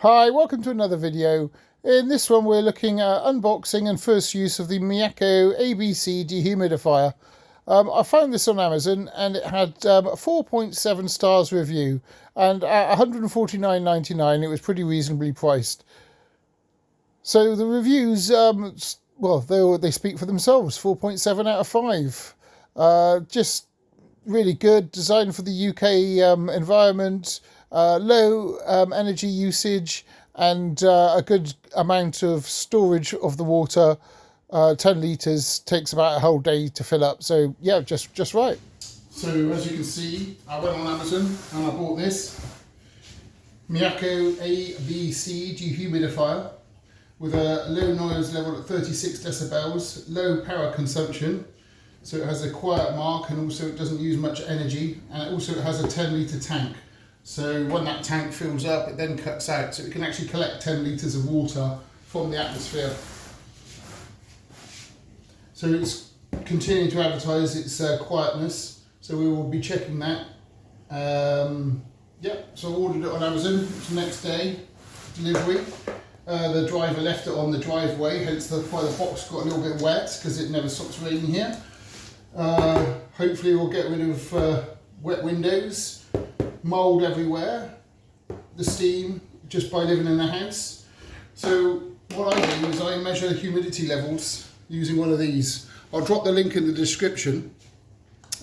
Hi, welcome to another video. In this one we're looking at unboxing and first use of the Meaco ABC Dehumidifier. I found this on Amazon and it had a 4.7 stars review, and at $149.99 it was pretty reasonably priced. So the reviews, well, they speak for themselves. 4.7 out of 5. Just really good, designed for the UK environment, low energy usage, and a good amount of storage of the water. 10 litres takes about a whole day to fill up, so yeah, just right. So as you can see, I went on Amazon and I bought this Meaco ABC Dehumidifier with a low noise level at 36 decibels, low power consumption. So it has a quiet mark, and also it doesn't use much energy, and it also has a 10 litre tank. So when that tank fills up, it then cuts out, so it can actually collect 10 litres of water from the atmosphere. So it's continuing to advertise its quietness, so we will be checking that. So I ordered it on Amazon. It's the next day delivery. The driver left it on the driveway, hence why the box got a little bit wet, because it never stops raining here. Hopefully we'll get rid of wet windows, mould everywhere, the steam, just by living in the house. So what I do is I measure humidity levels using one of these. I'll drop the link in the description,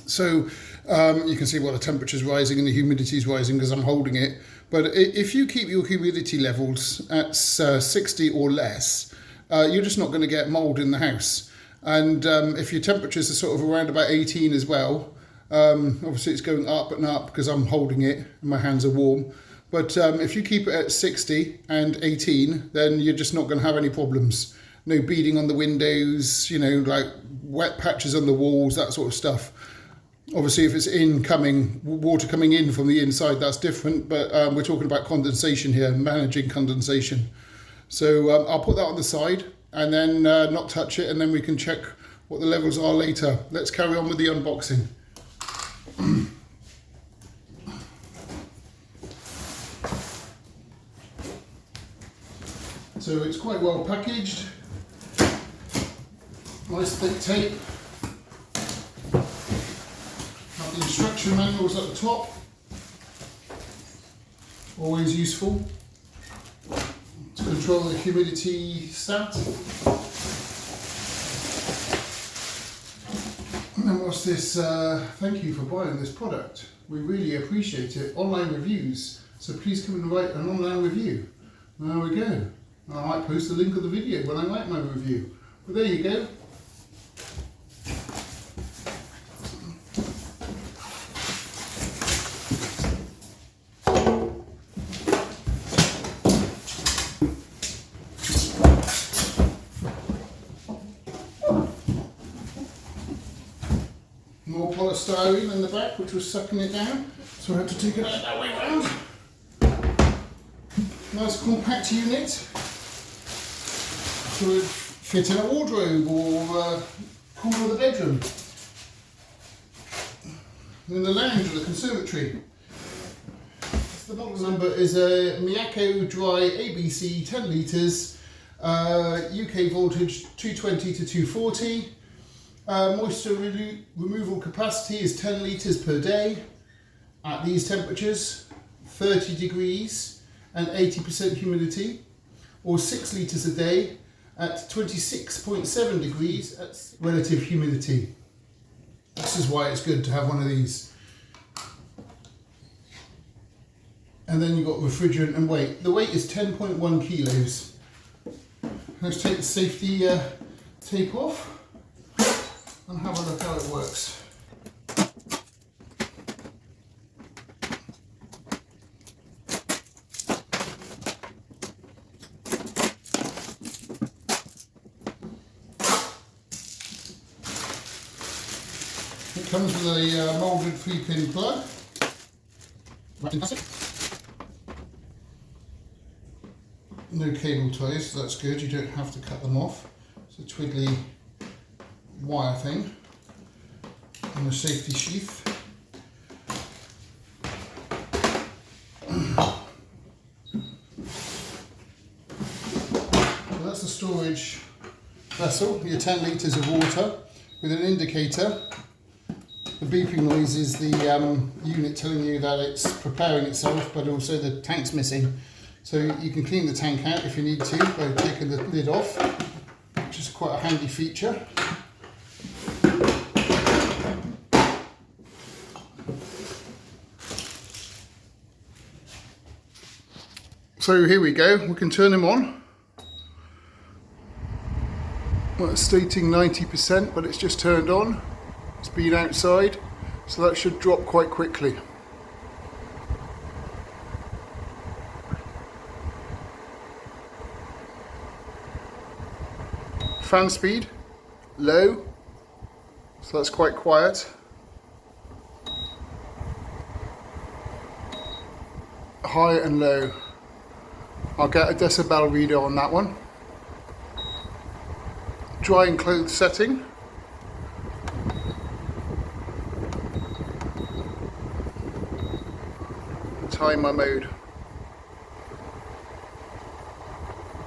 so you can see what the temperature's rising and the humidity's rising because I'm holding it. But if you keep your humidity levels at 60 or less, you're just not going to get mould in the house. And if your temperatures are sort of around about 18 as well, obviously it's going up and up because I'm holding it and my hands are warm. But if you keep it at 60 and 18, then you're just not going to have any problems. No beading on the windows, you know, like wet patches on the walls, that sort of stuff. Obviously, if it's water coming in from the inside, that's different. But we're talking about condensation here, managing condensation. So I'll put that on the side and then not touch it, and then we can check what the levels are later. Let's carry on with the unboxing. So it's quite well packaged. Nice thick tape. Have the instruction manuals at the top. Always useful to control the humidity stat. And then what's this? Thank you for buying this product. We really appreciate it. Online reviews. So please come and write an online review. There we go. I might post a link of the video when I write my review. But there you go. More polystyrene in the back, which was sucking it down, so I had to take it out that way round. Nice compact unit, so it would fit in a wardrobe or corner of the bedroom, in the lounge or the conservatory. The model number is a Meaco Dry ABC 10 litres, UK voltage 220 to 240. Moisture removal capacity is 10 litres per day at these temperatures, 30 degrees and 80% humidity, or 6 litres a day at 26.7 degrees at relative humidity. This is why it's good to have one of these. And then you've got refrigerant and weight. The weight is 10.1 kilos. Let's take the safety tape off and have a look how it works. It comes with a moulded 3-pin plug. No cable ties, so that's good, you don't have to cut them off. It's a twiddly wire thing and a safety sheath. storage vessel, your 10 litres of water with an indicator. The beeping noise is the unit telling you that it's preparing itself, but also the tank's missing. So you can clean the tank out if you need to by taking the lid off, which is quite a handy feature. So here we go, we can turn them on. Well, it's stating 90%, but it's just turned on. It's been outside, so that should drop quite quickly. Fan speed, low, so that's quite quiet. High and low. I'll get a decibel reader on that one. Dry and clothes setting. Timer mode.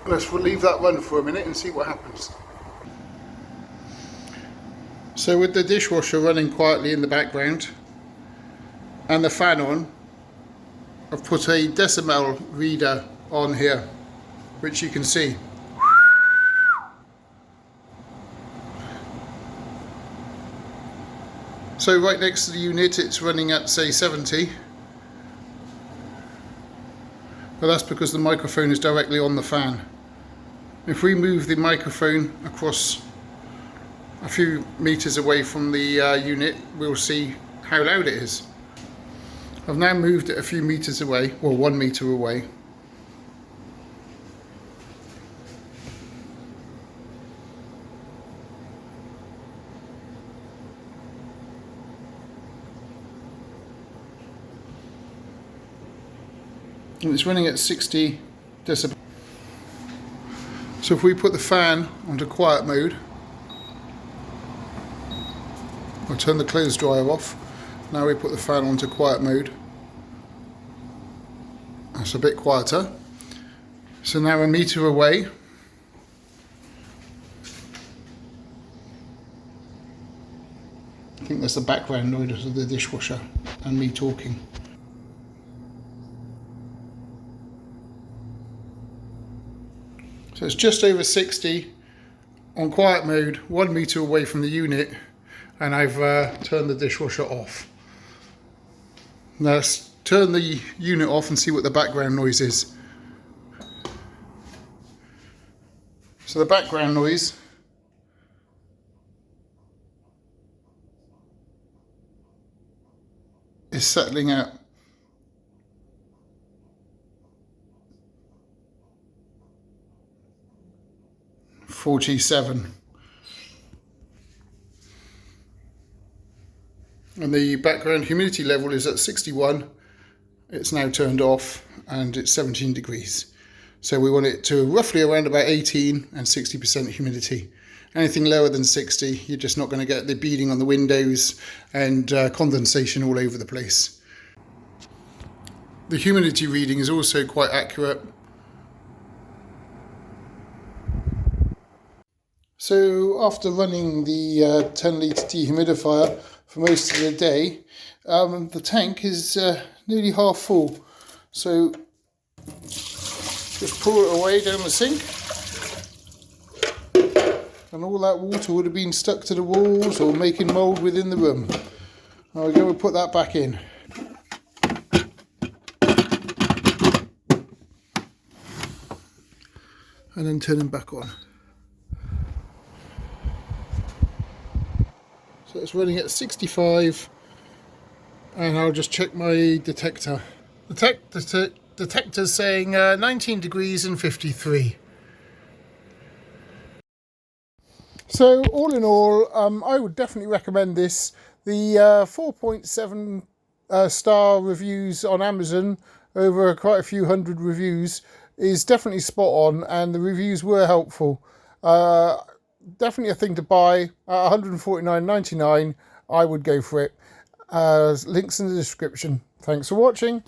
Let's leave that run for a minute and see what happens. So with the dishwasher running quietly in the background and the fan on, I've put a decibel reader on here, which you can see. So right next to the unit it's running at say 70, but that's because the microphone is directly on the fan. If we move the microphone across a few meters away from the unit, we'll see how loud it is. I've now moved it a few meters away, well 1 meter away. And it's running at 60 decibels. So if we put the fan onto quiet mode, I'll turn the clothes dryer off. Now we put the fan onto quiet mode. That's a bit quieter. So now 1 meter away, I think that's the background noise of the dishwasher and me talking. So it's just over 60 on quiet mode, 1 meter away from the unit, and I've turned the dishwasher off. Now let's turn the unit off and see what the background noise is. So the background noise is settling out. .47, and the background humidity level is at 61. It's now turned off and it's 17 degrees. So we want it to roughly around about 18 and 60% humidity. Anything lower than 60, you're just not going to get the beading on the windows and condensation all over the place. The humidity reading is also quite accurate. So after running the 10 litre dehumidifier for most of the day, the tank is nearly half full. So just pour it away down the sink, and all that water would have been stuck to the walls or making mould within the room. Now we're going to put that back in. And then turn them back on. So it's running at 65, and I'll just check my detector. The detector's saying 19 degrees and 53. So all in all, I would definitely recommend this. The 4.7 star reviews on Amazon, over quite a few hundred reviews, is definitely spot on, and the reviews were helpful. Definitely a thing to buy. At $149.99, I would go for it. Links in the description. Thanks for watching.